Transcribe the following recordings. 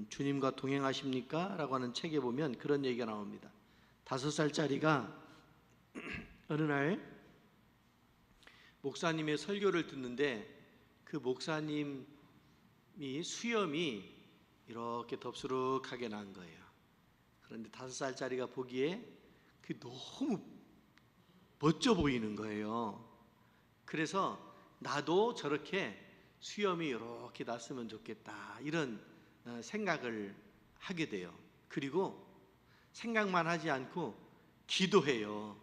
주님과 동행하십니까? 라고 하는 책에 보면 그런 얘기가 나옵니다. 5살짜리가 어느 날 목사님의 설교를 듣는데 그 목사님이 수염이 이렇게 덥수룩하게 난 거예요. 그런데 5살짜리가 보기에 그 너무 멋져 보이는 거예요. 그래서 나도 저렇게 수염이 이렇게 났으면 좋겠다, 이런 생각을 하게 돼요. 그리고 생각만 하지 않고 기도해요.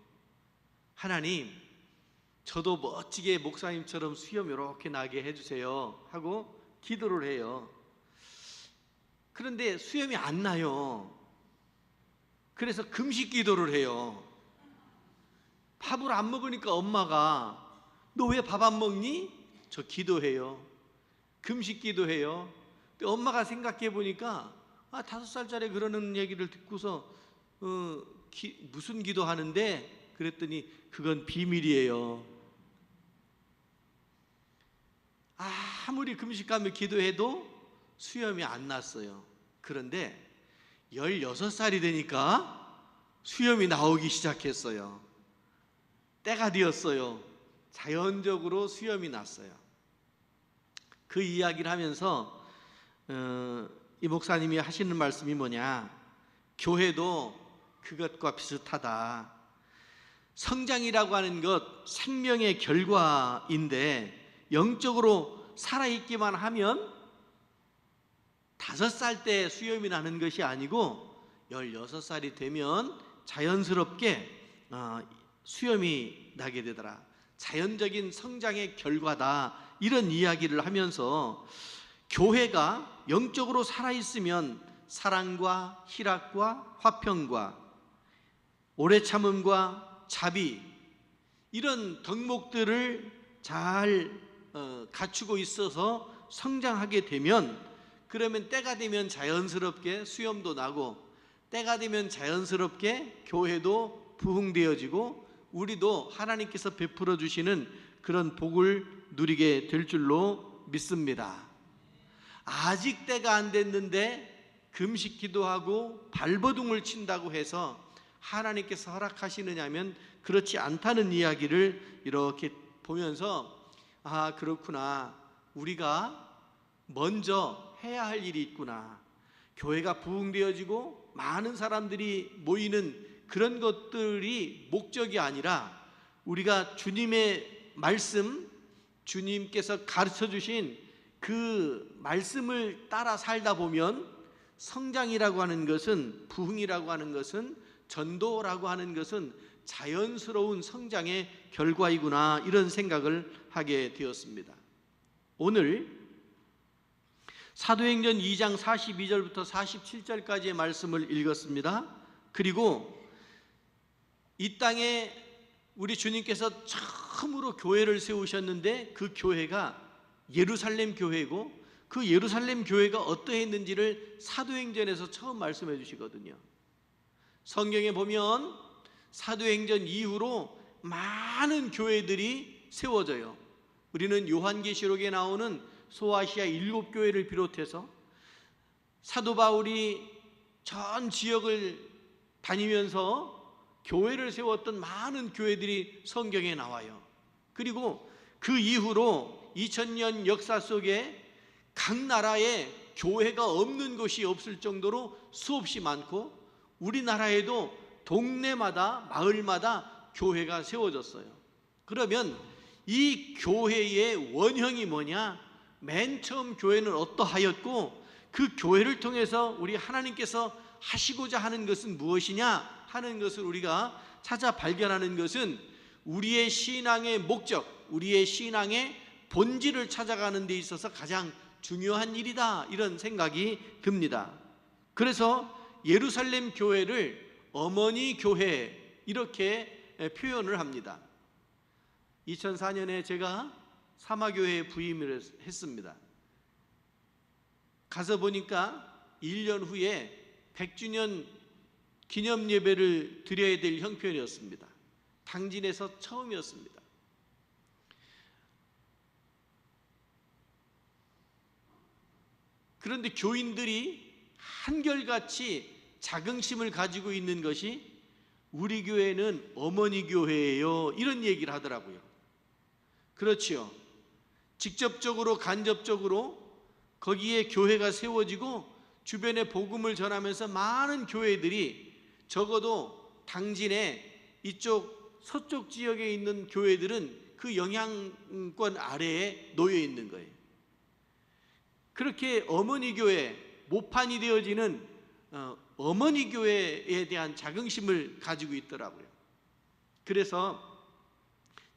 하나님, 저도 멋지게 목사님처럼 수염 이렇게 나게 해주세요 하고 기도를 해요. 그런데 수염이 안 나요. 그래서 금식 기도를 해요. 밥을 안 먹으니까 엄마가 너 왜 밥 안 먹니? 저 기도해요. 금식 기도해요. 근데 엄마가 생각해 보니까 5살짜리 그러는 얘기를 듣고서 무슨 기도하는데? 그랬더니 그건 비밀이에요. 아무리 금식하며 기도해도 수염이 안 났어요. 그런데 16살이 되니까 수염이 나오기 시작했어요. 때가 되었어요. 자연적으로 수염이 났어요. 그 이야기를 하면서 이 목사님이 하시는 말씀이 뭐냐, 교회도 그것과 비슷하다. 성장이라고 하는 것 생명의 결과인데 영적으로 살아있기만 하면 5살 때 수염이 나는 것이 아니고 16살이 되면 자연스럽게 수염이 나게 되더라. 자연적인 성장의 결과다, 이런 이야기를 하면서 교회가 영적으로 살아있으면 사랑과 희락과 화평과 오래 참음과 자비, 이런 덕목들을 잘 갖추고 있어서 성장하게 되면, 그러면 때가 되면 자연스럽게 수염도 나고 때가 되면 자연스럽게 교회도 부흥되어지고 우리도 하나님께서 베풀어 주시는 그런 복을 누리게 될 줄로 믿습니다. 아직 때가 안 됐는데 금식 기도하고 발버둥을 친다고 해서 하나님께서 허락하시느냐면 그렇지 않다는 이야기를 이렇게 보면서 그렇구나, 우리가 먼저 해야 할 일이 있구나. 교회가 부흥되어지고 많은 사람들이 모이는 그런 것들이 목적이 아니라 우리가 주님의 말씀, 주님께서 가르쳐 주신 그 말씀을 따라 살다 보면 성장이라고 하는 것은, 부흥이라고 하는 것은, 전도라고 하는 것은 자연스러운 성장의 결과이구나, 이런 생각을 하게 되었습니다. 오늘 사도행전 2장 42절부터 47절까지의 말씀을 읽었습니다. 그리고 이 땅에 우리 주님께서 처음으로 교회를 세우셨는데 그 교회가 예루살렘 교회고, 그 예루살렘 교회가 어떠했는지를 사도행전에서 처음 말씀해 주시거든요. 성경에 보면 사도행전 이후로 많은 교회들이 세워져요. 우리는 요한계시록에 나오는 소아시아 7교회를 비롯해서 사도 바울이 전 지역을 다니면서 교회를 세웠던 많은 교회들이 성경에 나와요. 그리고 그 이후로 2000년 역사 속에 각 나라에 교회가 없는 곳이 없을 정도로 수없이 많고, 우리나라에도 동네마다 마을마다 교회가 세워졌어요. 그러면 이 교회의 원형이 뭐냐? 맨 처음 교회는 어떠하였고 그 교회를 통해서 우리 하나님께서 하시고자 하는 것은 무엇이냐 하는 것을 우리가 찾아 발견하는 것은 우리의 신앙의 목적, 우리의 신앙의 본질을 찾아가는 데 있어서 가장 중요한 일이다, 이런 생각이 듭니다. 그래서 예루살렘 교회를 어머니 교회, 이렇게 표현을 합니다. 2004년에 제가 사마교회에 부임을 했습니다. 가서 보니까 1년 후에 100주년 기념 예배를 드려야 될 형편이었습니다. 당진에서 처음이었습니다. 그런데 교인들이 한결같이 자긍심을 가지고 있는 것이 우리 교회는 어머니 교회예요, 이런 얘기를 하더라고요. 그렇지요. 직접적으로 간접적으로 거기에 교회가 세워지고 주변에 복음을 전하면서 많은 교회들이, 적어도 당진의 이쪽 서쪽 지역에 있는 교회들은 그 영향권 아래에 놓여 있는 거예요. 그렇게 어머니 교회, 모판이 되어지는 어머니 교회에 대한 자긍심을 가지고 있더라고요. 그래서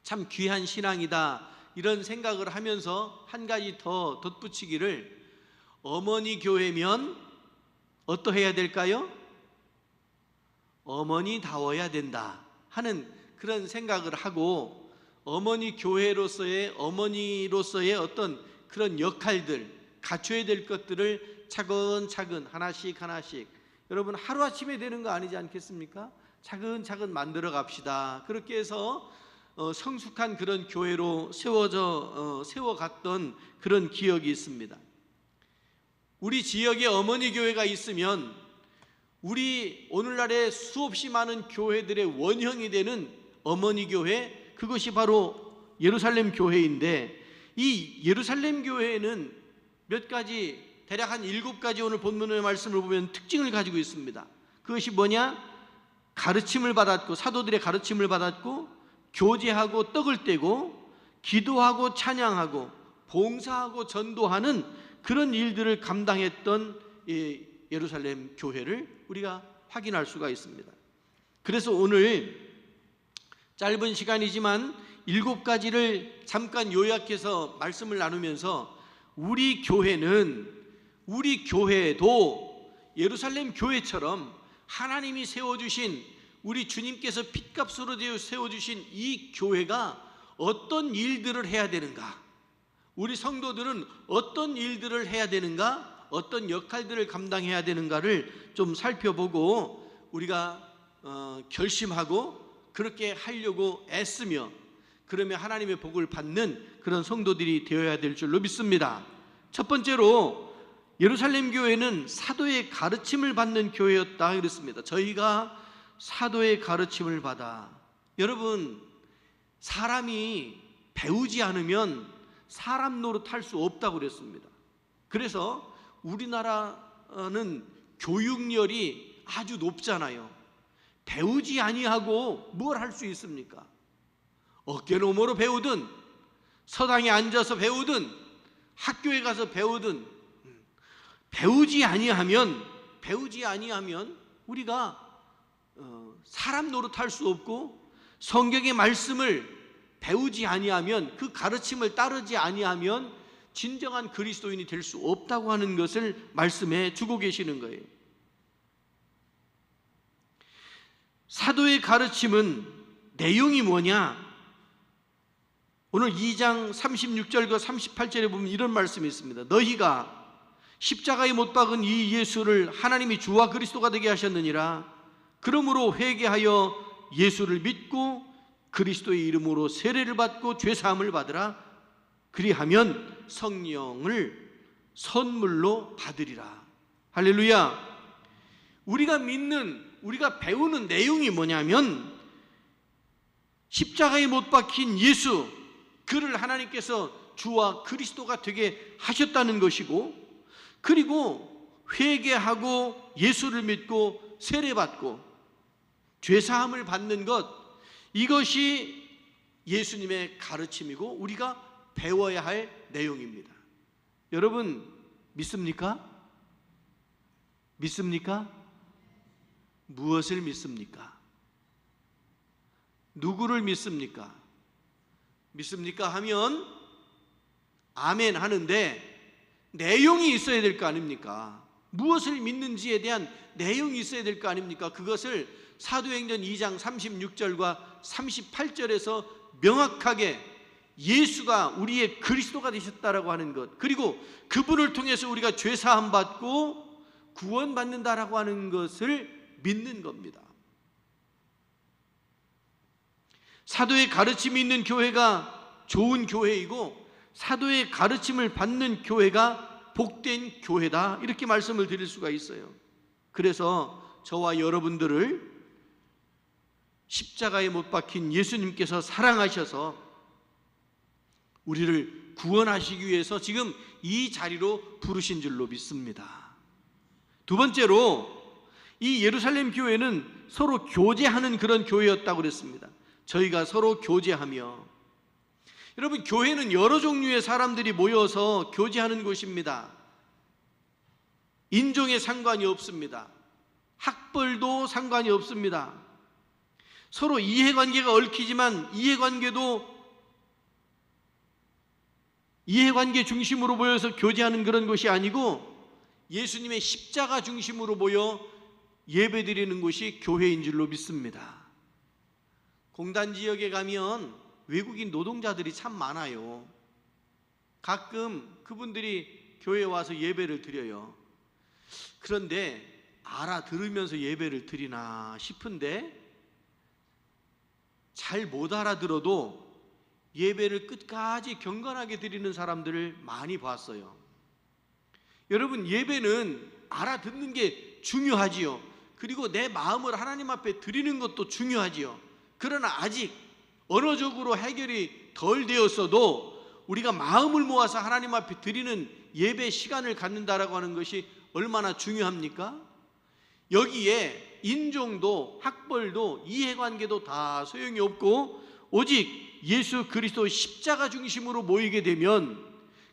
참 귀한 신앙이다, 이런 생각을 하면서 한 가지 더 덧붙이기를, 어머니 교회면 어떠해야 될까요? 어머니다워야 된다 하는 그런 생각을 하고, 어머니 교회로서의, 어머니로서의 어떤 그런 역할들, 갖춰야 될 것들을 차근차근 하나씩 하나씩, 여러분 하루아침에 되는 거 아니지 않겠습니까? 차근차근 만들어 갑시다. 그렇게 해서 성숙한 그런 교회로 세워갔던 그런 기억이 있습니다. 우리 지역에 어머니 교회가 있으면 우리 오늘날의 수없이 많은 교회들의 원형이 되는 어머니 교회, 그것이 바로 예루살렘 교회인데, 이 예루살렘 교회에는 몇 가지, 대략 한 7가지 오늘 본문의 말씀을 보면 특징을 가지고 있습니다. 그것이 뭐냐? 가르침을 받았고, 사도들의 가르침을 받았고, 교제하고 떡을 떼고, 기도하고 찬양하고, 봉사하고 전도하는 그런 일들을 감당했던 예루살렘 교회를 우리가 확인할 수가 있습니다. 그래서 오늘 짧은 시간이지만 7가지를 잠깐 요약해서 말씀을 나누면서, 우리 교회도 예루살렘 교회처럼 하나님이 세워주신, 우리 주님께서 핏값으로 세워주신 이 교회가 어떤 일들을 해야 되는가, 우리 성도들은 어떤 일들을 해야 되는가, 어떤 역할들을 감당해야 되는가를 좀 살펴보고 우리가 결심하고 그렇게 하려고 애쓰며, 그러면 하나님의 복을 받는 그런 성도들이 되어야 될 줄로 믿습니다. 첫 번째로 예루살렘 교회는 사도의 가르침을 받는 교회였다 그랬습니다. 저희가 사도의 가르침을 받아. 여러분, 사람이 배우지 않으면 사람 노릇할 수 없다고 그랬습니다. 그래서 우리나라는 교육열이 아주 높잖아요. 배우지 아니하고 뭘 할 수 있습니까? 어깨너머로 배우든, 서당에 앉아서 배우든, 학교에 가서 배우든, 배우지 아니하면 우리가 사람 노릇할 수 없고, 성경의 말씀을 배우지 아니하면, 그 가르침을 따르지 아니하면 진정한 그리스도인이 될 수 없다고 하는 것을 말씀해 주고 계시는 거예요. 사도의 가르침은 내용이 뭐냐? 오늘 2장 36절과 38절에 보면 이런 말씀이 있습니다. 너희가 십자가에 못 박은 이 예수를 하나님이 주와 그리스도가 되게 하셨느니라. 그러므로 회개하여 예수를 믿고 그리스도의 이름으로 세례를 받고 죄사함을 받으라. 그리하면 성령을 선물로 받으리라. 할렐루야. 우리가 배우는 내용이 뭐냐면, 십자가에 못 박힌 예수, 그를 하나님께서 주와 그리스도가 되게 하셨다는 것이고, 그리고 회개하고 예수를 믿고 세례받고 죄사함을 받는 것, 이것이 예수님의 가르침이고 우리가 배워야 할 내용입니다. 여러분 믿습니까? 믿습니까? 무엇을 믿습니까? 누구를 믿습니까? 믿습니까? 하면 아멘 하는데 내용이 있어야 될 거 아닙니까? 무엇을 믿는지에 대한 내용이 있어야 될 거 아닙니까? 그것을 사도행전 2장 36절과 38절에서 명확하게 예수가 우리의 그리스도가 되셨다라고 하는 것, 그리고 그분을 통해서 우리가 죄사함 받고 구원받는다라고 하는 것을 믿는 겁니다. 사도의 가르침이 있는 교회가 좋은 교회이고, 사도의 가르침을 받는 교회가 복된 교회다, 이렇게 말씀을 드릴 수가 있어요. 그래서 저와 여러분들을 십자가에 못 박힌 예수님께서 사랑하셔서 우리를 구원하시기 위해서 지금 이 자리로 부르신 줄로 믿습니다. 두 번째로, 이 예루살렘 교회는 서로 교제하는 그런 교회였다고 그랬습니다. 저희가 서로 교제하며, 여러분, 교회는 여러 종류의 사람들이 모여서 교제하는 곳입니다. 인종에 상관이 없습니다. 학벌도 상관이 없습니다. 서로 이해관계가 얽히지만 이해관계 중심으로 모여서 교제하는 그런 것이 아니고 예수님의 십자가 중심으로 모여 예배드리는 곳이 교회인 줄로 믿습니다. 공단 지역에 가면 외국인 노동자들이 참 많아요. 가끔 그분들이 교회에 와서 예배를 드려요. 그런데 알아들으면서 예배를 드리나 싶은데, 잘 못 알아들어도 예배를 끝까지 경건하게 드리는 사람들을 많이 봤어요. 여러분, 예배는 알아듣는 게 중요하지요. 그리고 내 마음을 하나님 앞에 드리는 것도 중요하지요. 그러나 아직 언어적으로 해결이 덜 되었어도 우리가 마음을 모아서 하나님 앞에 드리는 예배 시간을 갖는다라고 하는 것이 얼마나 중요합니까? 여기에 인종도 학벌도 이해관계도 다 소용이 없고 오직 예수 그리스도 십자가 중심으로 모이게 되면,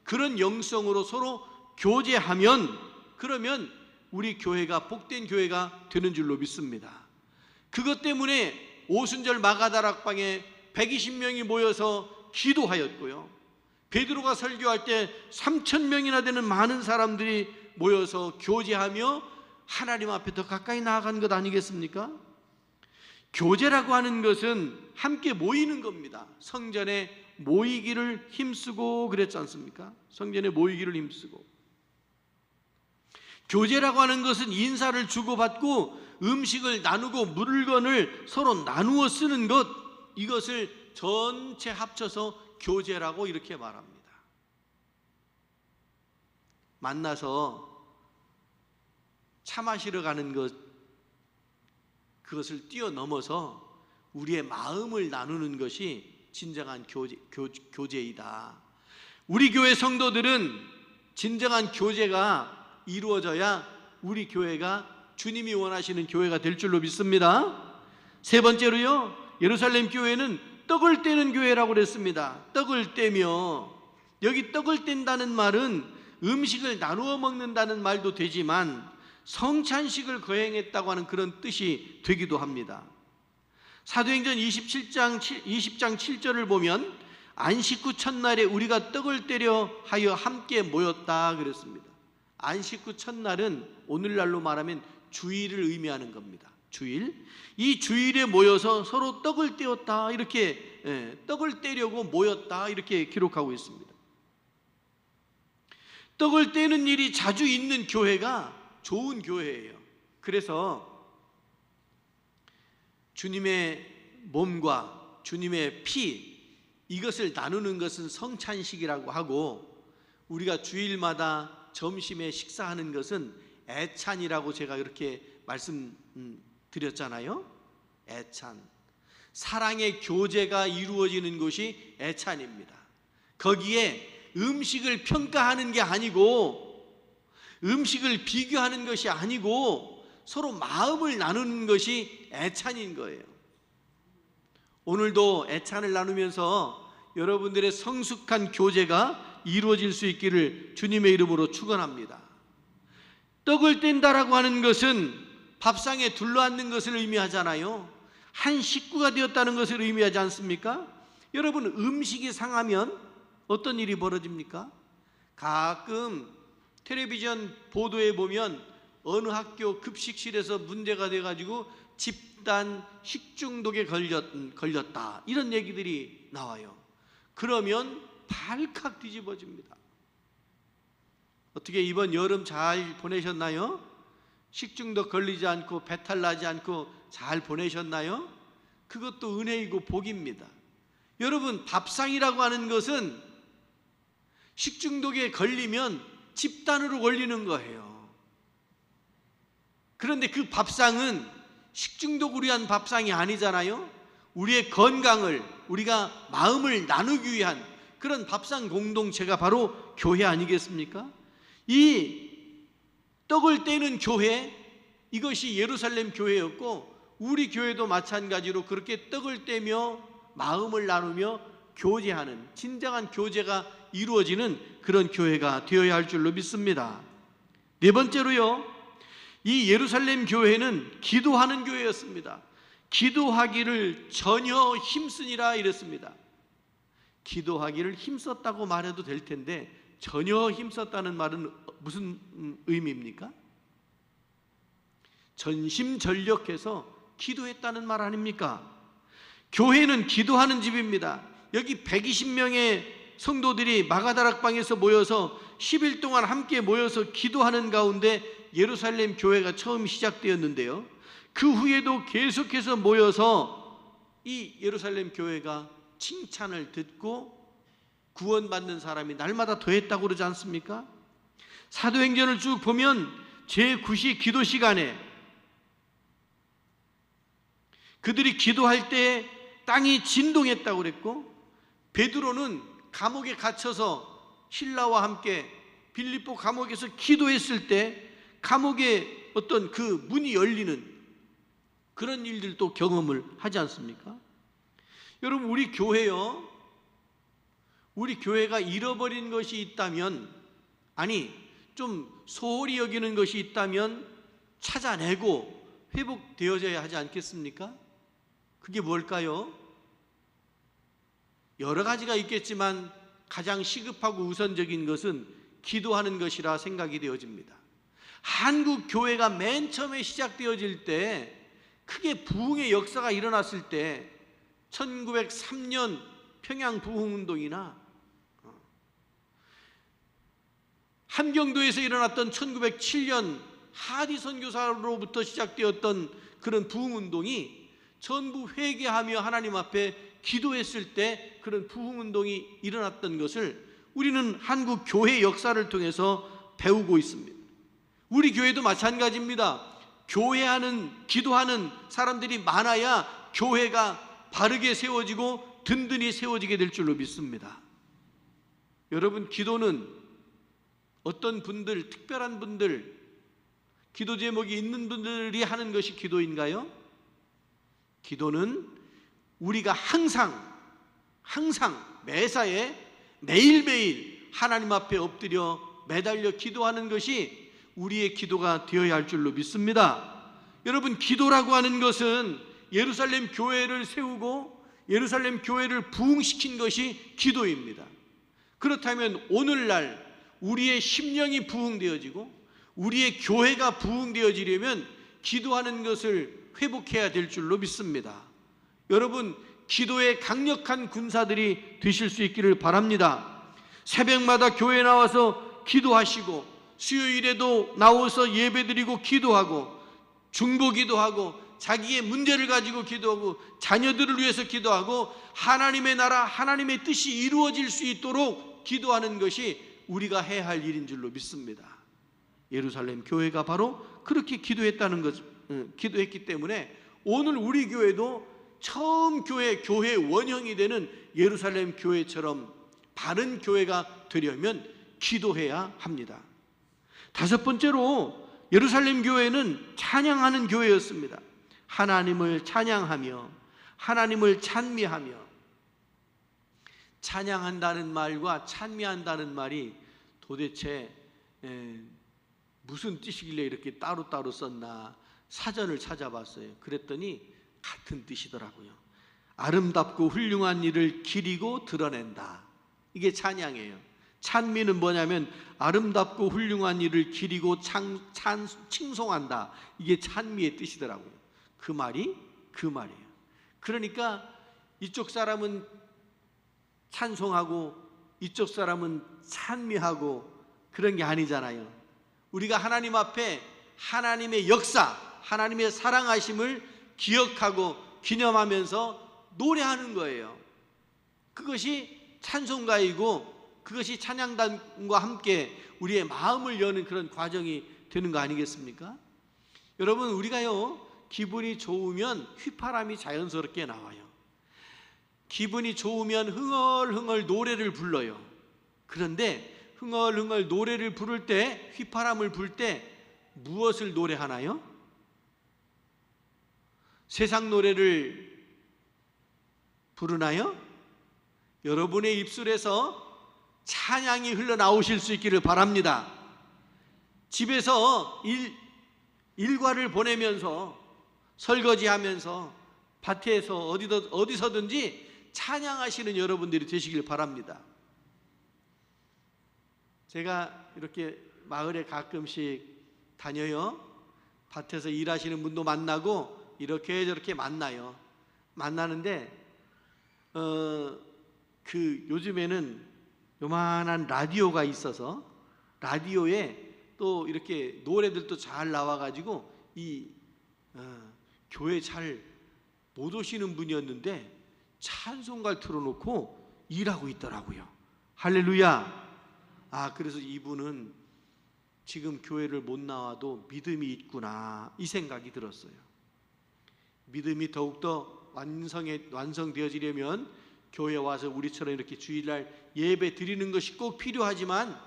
그런 영성으로 서로 교제하면, 그러면 우리 교회가 복된 교회가 되는 줄로 믿습니다. 그것 때문에 오순절 마가다락방에 120명이 모여서 기도하였고요, 베드로가 설교할 때 3,000명이나 되는 많은 사람들이 모여서 교제하며 하나님 앞에 더 가까이 나아간 것 아니겠습니까? 교제라고 하는 것은 함께 모이는 겁니다. 성전에 모이기를 힘쓰고 그랬지 않습니까? 성전에 모이기를 힘쓰고. 교제라고 하는 것은 인사를 주고받고 음식을 나누고 물건을 서로 나누어 쓰는 것, 이것을 전체 합쳐서 교제라고 이렇게 말합니다. 만나서 차 마시러 가는 것, 그것을 뛰어넘어서 우리의 마음을 나누는 것이 진정한 교제이다. 우리 교회 성도들은 진정한 교제가 이루어져야 우리 교회가 주님이 원하시는 교회가 될 줄로 믿습니다. 세 번째로요, 예루살렘 교회는 떡을 떼는 교회라고 그랬습니다. 떡을 떼며, 여기 떡을 뗀다는 말은 음식을 나누어 먹는다는 말도 되지만 성찬식을 거행했다고 하는 그런 뜻이 되기도 합니다. 사도행전 20장 7절을 보면 안식 후 첫날에 우리가 떡을 떼려 하여 함께 모였다 그랬습니다. 안식 후 첫날은 오늘날로 말하면 주일을 의미하는 겁니다. 주일. 이 주일에 모여서 서로 떡을 떼었다, 이렇게 떡을 떼려고 모였다, 이렇게 기록하고 있습니다. 떡을 떼는 일이 자주 있는 교회가 좋은 교회예요. 그래서 주님의 몸과 주님의 피, 이것을 나누는 것은 성찬식이라고 하고, 우리가 주일마다 점심에 식사하는 것은 애찬이라고 제가 이렇게 말씀드렸잖아요. 애찬. 사랑의 교제가 이루어지는 곳이 애찬입니다. 거기에 음식을 평가하는 게 아니고, 음식을 비교하는 것이 아니고 서로 마음을 나누는 것이 애찬인 거예요. 오늘도 애찬을 나누면서 여러분들의 성숙한 교제가 이루어질 수 있기를 주님의 이름으로 축원합니다. 떡을 뗀다라고 하는 것은 밥상에 둘러앉는 것을 의미하잖아요. 한 식구가 되었다는 것을 의미하지 않습니까? 여러분, 음식이 상하면 어떤 일이 벌어집니까? 가끔 텔레비전 보도에 보면 어느 학교 급식실에서 문제가 돼가지고 집단 식중독에 걸렸다, 이런 얘기들이 나와요. 그러면 발칵 뒤집어집니다. 어떻게 이번 여름 잘 보내셨나요? 식중독 걸리지 않고 배탈 나지 않고 잘 보내셨나요? 그것도 은혜이고 복입니다. 여러분, 밥상이라고 하는 것은 식중독에 걸리면 집단으로 올리는 거예요. 그런데 그 밥상은 식중독을 위한 밥상이 아니잖아요. 우리의 건강을, 우리가 마음을 나누기 위한 그런 밥상 공동체가 바로 교회 아니겠습니까? 이 떡을 떼는 교회, 이것이 예루살렘 교회였고, 우리 교회도 마찬가지로 그렇게 떡을 떼며 마음을 나누며 교제하는, 진정한 교제가 이루어지는 그런 교회가 되어야 할 줄로 믿습니다. 네 번째로요, 이 예루살렘 교회는 기도하는 교회였습니다. 기도하기를 전혀 힘쓰니라 이랬습니다. 기도하기를 힘썼다고 말해도 될 텐데, 전혀 힘썼다는 말은 무슨 의미입니까? 전심전력해서 기도했다는 말 아닙니까? 교회는 기도하는 집입니다. 여기 120명의 성도들이 마가다락방에서 모여서 10일 동안 함께 모여서 기도하는 가운데 예루살렘 교회가 처음 시작되었는데요, 그 후에도 계속해서 모여서 이 예루살렘 교회가 칭찬을 듣고 구원받는 사람이 날마다 더했다고 그러지 않습니까? 사도행전을 쭉 보면 제9시 기도 시간에 그들이 기도할 때 땅이 진동했다고 그랬고, 베드로는 감옥에 갇혀서 신라와 함께 빌립보 감옥에서 기도했을 때 감옥에 어떤 그 문이 열리는 그런 일들도 경험을 하지 않습니까? 여러분, 우리 교회요, 우리 교회가 잃어버린 것이 있다면, 아니 좀 소홀히 여기는 것이 있다면 찾아내고 회복되어져야 하지 않겠습니까? 그게 뭘까요? 여러 가지가 있겠지만 가장 시급하고 우선적인 것은 기도하는 것이라 생각이 되어집니다. 한국 교회가 맨 처음에 시작되어질 때, 크게 부흥의 역사가 일어났을 때 1903년 평양 부흥운동이나 함경도에서 일어났던 1907년 하디 선교사로부터 시작되었던 그런 부흥운동이 전부 회개하며 하나님 앞에 기도했을 때 그런 부흥운동이 일어났던 것을 우리는 한국 교회 역사를 통해서 배우고 있습니다. 우리 교회도 마찬가지입니다. 교회하는, 기도하는 사람들이 많아야 교회가 바르게 세워지고 든든히 세워지게 될 줄로 믿습니다. 여러분, 기도는 어떤 분들, 특별한 분들, 기도 제목이 있는 분들이 하는 것이 기도인가요? 기도는 우리가 항상 매사에 매일매일 하나님 앞에 엎드려 매달려 기도하는 것이 우리의 기도가 되어야 할 줄로 믿습니다. 여러분, 기도라고 하는 것은 예루살렘 교회를 세우고 예루살렘 교회를 부흥시킨 것이 기도입니다. 그렇다면 오늘날 우리의 심령이 부흥되어지고 우리의 교회가 부흥되어지려면 기도하는 것을 회복해야 될 줄로 믿습니다. 여러분, 기도의 강력한 군사들이 되실 수 있기를 바랍니다. 새벽마다 교회에 나와서 기도하시고, 수요일에도 나와서 예배드리고 기도하고, 중보기도하고, 자기의 문제를 가지고 기도하고, 자녀들을 위해서 기도하고, 하나님의 나라, 하나님의 뜻이 이루어질 수 있도록 기도하는 것이 우리가 해야 할 일인 줄로 믿습니다. 예루살렘 교회가 바로 그렇게 기도했다는 것, 기도했기 때문에 오늘 우리 교회도 처음 교회 원형이 되는 예루살렘 교회처럼 바른 교회가 되려면 기도해야 합니다. 다섯 번째로, 예루살렘 교회는 찬양하는 교회였습니다. 하나님을 찬양하며 하나님을 찬미하며, 찬양한다는 말과 찬미한다는 말이 도대체 무슨 뜻이길래 이렇게 따로따로 썼나 사전을 찾아봤어요. 그랬더니 같은 뜻이더라고요. 아름답고 훌륭한 일을 기리고 드러낸다, 이게 찬양이에요. 찬미는 뭐냐면 아름답고 훌륭한 일을 기리고 칭송한다, 이게 찬미의 뜻이더라고요. 그 말이에요. 그러니까 이쪽 사람은 찬송하고 이쪽 사람은 찬미하고 그런 게 아니잖아요. 우리가 하나님 앞에 하나님의 역사, 하나님의 사랑하심을 기억하고 기념하면서 노래하는 거예요. 그것이 찬송가이고 그것이 찬양단과 함께 우리의 마음을 여는 그런 과정이 되는 거 아니겠습니까? 여러분, 우리가요 기분이 좋으면 휘파람이 자연스럽게 나와요. 기분이 좋으면 흥얼흥얼 노래를 불러요. 그런데 흥얼흥얼 노래를 부를 때, 휘파람을 불 때 무엇을 노래하나요? 세상 노래를 부르나요? 여러분의 입술에서 찬양이 흘러나오실 수 있기를 바랍니다. 집에서 일과를 보내면서, 설거지하면서, 밭에서 어디서든지 찬양하시는 여러분들이 되시길 바랍니다. 제가 이렇게 마을에 가끔씩 다녀요. 밭에서 일하시는 분도 만나고 이렇게 저렇게 만나는데 요즘에는 요만한 라디오가 있어서 라디오에 또 이렇게 노래들도 잘 나와가지고 교회 잘 못 오시는 분이었는데 찬송가를 틀어놓고 일하고 있더라고요. 할렐루야. 그래서 이분은 지금 교회를 못 나와도 믿음이 있구나, 이 생각이 들었어요. 믿음이 더욱더 완성되어지려면 교회에 와서 우리처럼 이렇게 주일날 예배 드리는 것이 꼭 필요하지만,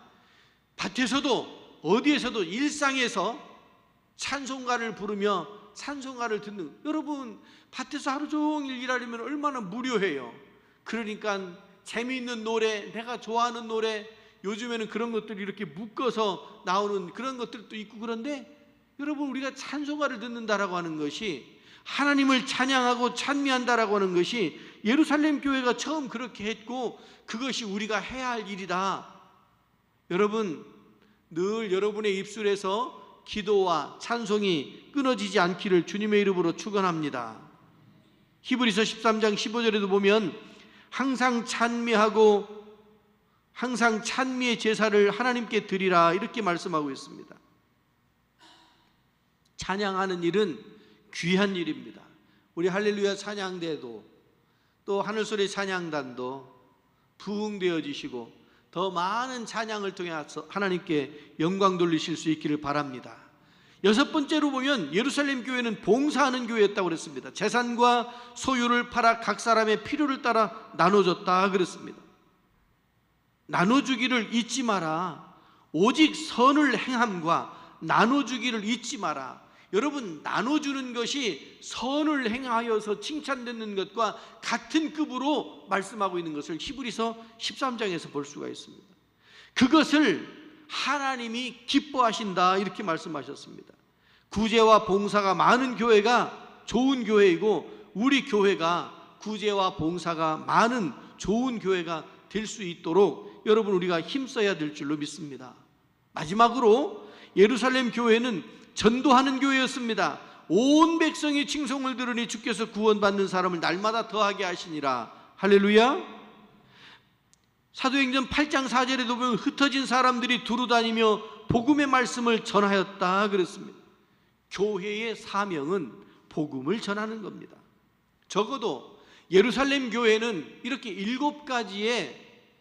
밭에서도 어디에서도 일상에서 찬송가를 부르며 찬송가를 듣는, 여러분 밭에서 하루 종일 일하려면 얼마나 무료해요. 그러니까 재미있는 노래, 내가 좋아하는 노래, 요즘에는 그런 것들이 이렇게 묶어서 나오는 그런 것들도 있고, 그런데 여러분, 우리가 찬송가를 듣는다라고 하는 것이, 하나님을 찬양하고 찬미한다라고 하는 것이 예루살렘 교회가 처음 그렇게 했고, 그것이 우리가 해야 할 일이다. 여러분, 늘 여러분의 입술에서 기도와 찬송이 끊어지지 않기를 주님의 이름으로 축원합니다. 히브리서 13장 15절에도 보면 항상 찬미의 제사를 하나님께 드리라, 이렇게 말씀하고 있습니다. 찬양하는 일은 귀한 일입니다. 우리 할렐루야 찬양대도, 또 하늘소리 찬양단도 부흥되어지시고 더 많은 찬양을 통해서 하나님께 영광 돌리실 수 있기를 바랍니다. 여섯 번째로 보면 예루살렘 교회는 봉사하는 교회였다고 그랬습니다. 재산과 소유를 팔아 각 사람의 필요를 따라 나눠줬다 그랬습니다. 나눠주기를 잊지 마라. 오직 선을 행함과 나눠주기를 잊지 마라. 여러분, 나눠주는 것이 선을 행하여서 칭찬되는 것과 같은 급으로 말씀하고 있는 것을 히브리서 13장에서 볼 수가 있습니다. 그것을 하나님이 기뻐하신다, 이렇게 말씀하셨습니다. 구제와 봉사가 많은 교회가 좋은 교회이고, 우리 교회가 구제와 봉사가 많은 좋은 교회가 될 수 있도록 여러분, 우리가 힘써야 될 줄로 믿습니다. 마지막으로 예루살렘 교회는 전도하는 교회였습니다. 온 백성이 칭송을 들으니 주께서 구원받는 사람을 날마다 더하게 하시니라. 할렐루야. 사도행전 8장 4절에도 보면 흩어진 사람들이 두루다니며 복음의 말씀을 전하였다 그랬습니다. 교회의 사명은 복음을 전하는 겁니다. 적어도 예루살렘 교회는 이렇게 7가지의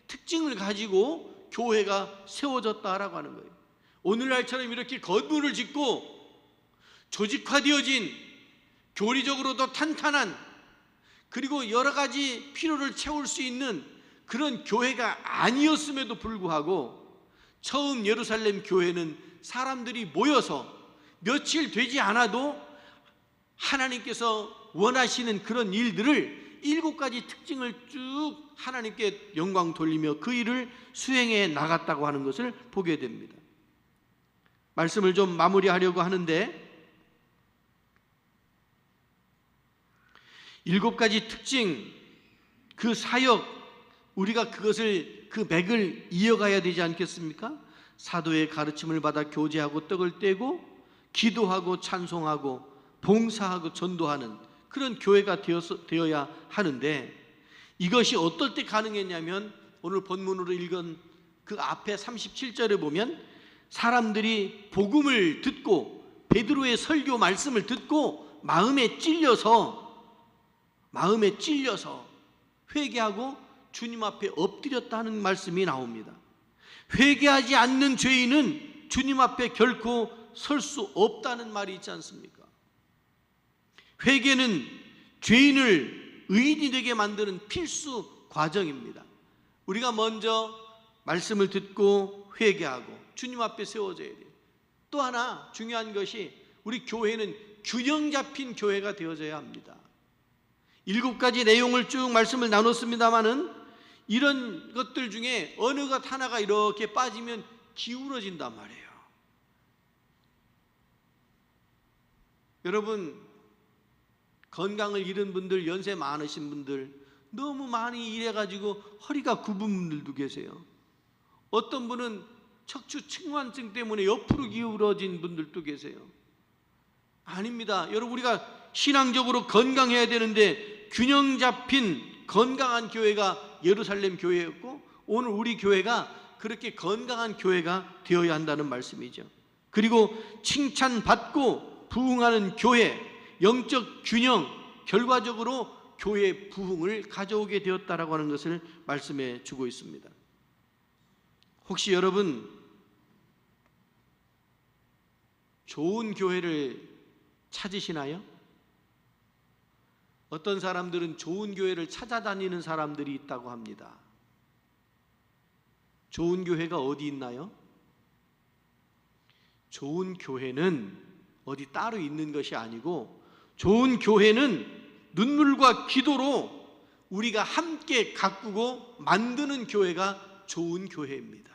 특징을 가지고 교회가 세워졌다라고 하는 거예요. 오늘날처럼 이렇게 건물을 짓고 조직화되어진, 교리적으로도 탄탄한, 그리고 여러 가지 필요를 채울 수 있는 그런 교회가 아니었음에도 불구하고 처음 예루살렘 교회는 사람들이 모여서 며칠 되지 않아도 하나님께서 원하시는 그런 일들을 7가지 특징을 쭉 하나님께 영광 돌리며 그 일을 수행해 나갔다고 하는 것을 보게 됩니다. 말씀을 좀 마무리하려고 하는데, 7가지 특징, 그 사역, 우리가 그 맥을 이어가야 되지 않겠습니까? 사도의 가르침을 받아 교제하고 떡을 떼고 기도하고 찬송하고 봉사하고 전도하는 그런 교회가 되어야 하는데, 이것이 어떨 때 가능했냐면 오늘 본문으로 읽은 그 앞에 37절에 보면 사람들이 복음을 듣고 베드로의 설교 말씀을 듣고 마음에 찔려서 회개하고 주님 앞에 엎드렸다는 말씀이 나옵니다. 회개하지 않는 죄인은 주님 앞에 결코 설 수 없다는 말이 있지 않습니까? 회개는 죄인을 의인이 되게 만드는 필수 과정입니다. 우리가 먼저 말씀을 듣고 회개하고 주님 앞에 세워져야 돼요. 또 하나 중요한 것이 우리 교회는 균형 잡힌 교회가 되어져야 합니다. 7가지 내용을 쭉 말씀을 나눴습니다마는 이런 것들 중에 어느 것 하나가 이렇게 빠지면 기울어진단 말이에요. 여러분, 건강을 잃은 분들, 연세 많으신 분들, 너무 많이 일해가지고 허리가 굽은 분들도 계세요. 어떤 분은 척추 측만증 때문에 옆으로 기울어진 분들도 계세요. 아닙니다. 여러분, 우리가 신앙적으로 건강해야 되는데 균형 잡힌 건강한 교회가 예루살렘 교회였고, 오늘 우리 교회가 그렇게 건강한 교회가 되어야 한다는 말씀이죠. 그리고 칭찬받고 부흥하는 교회, 영적 균형, 결과적으로 교회의 부흥을 가져오게 되었다라고 하는 것을 말씀해 주고 있습니다. 혹시 여러분 좋은 교회를 찾으시나요? 어떤 사람들은 좋은 교회를 찾아다니는 사람들이 있다고 합니다. 좋은 교회가 어디 있나요? 좋은 교회는 어디 따로 있는 것이 아니고, 좋은 교회는 눈물과 기도로 우리가 함께 가꾸고 만드는 교회가 좋은 교회입니다.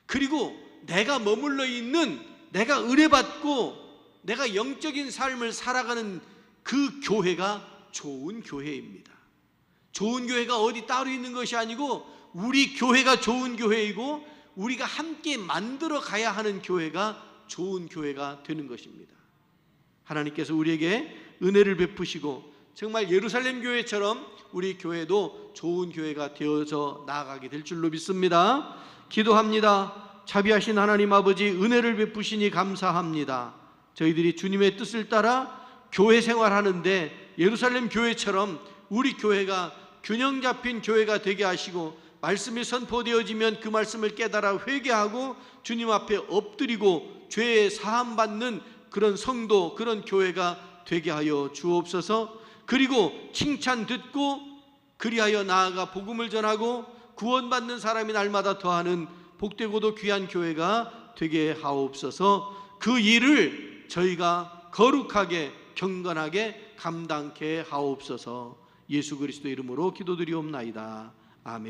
그리고 내가 머물러 있는, 내가 은혜받고 내가 영적인 삶을 살아가는 그 교회가 좋은 교회입니다. 좋은 교회가 어디 따로 있는 것이 아니고 우리 교회가 좋은 교회이고 우리가 함께 만들어 가야 하는 교회가 좋은 교회가 되는 것입니다. 하나님께서 우리에게 은혜를 베푸시고 정말 예루살렘 교회처럼 우리 교회도 좋은 교회가 되어져 나아가게 될 줄로 믿습니다. 기도합니다. 자비하신 하나님 아버지, 은혜를 베푸시니 감사합니다. 저희들이 주님의 뜻을 따라 교회 생활하는데 예루살렘 교회처럼 우리 교회가 균형 잡힌 교회가 되게 하시고, 말씀이 선포되어지면 그 말씀을 깨달아 회개하고 주님 앞에 엎드리고 죄에 사함받는 그런 성도, 그런 교회가 되게 하여 주옵소서. 그리고 칭찬 듣고 그리하여 나아가 복음을 전하고 구원받는 사람이 날마다 더하는 복되고도 귀한 교회가 되게 하옵소서. 그 일을 저희가 거룩하게 경건하게 감당케 하옵소서. 예수 그리스도 이름으로 기도드리옵나이다. 아멘.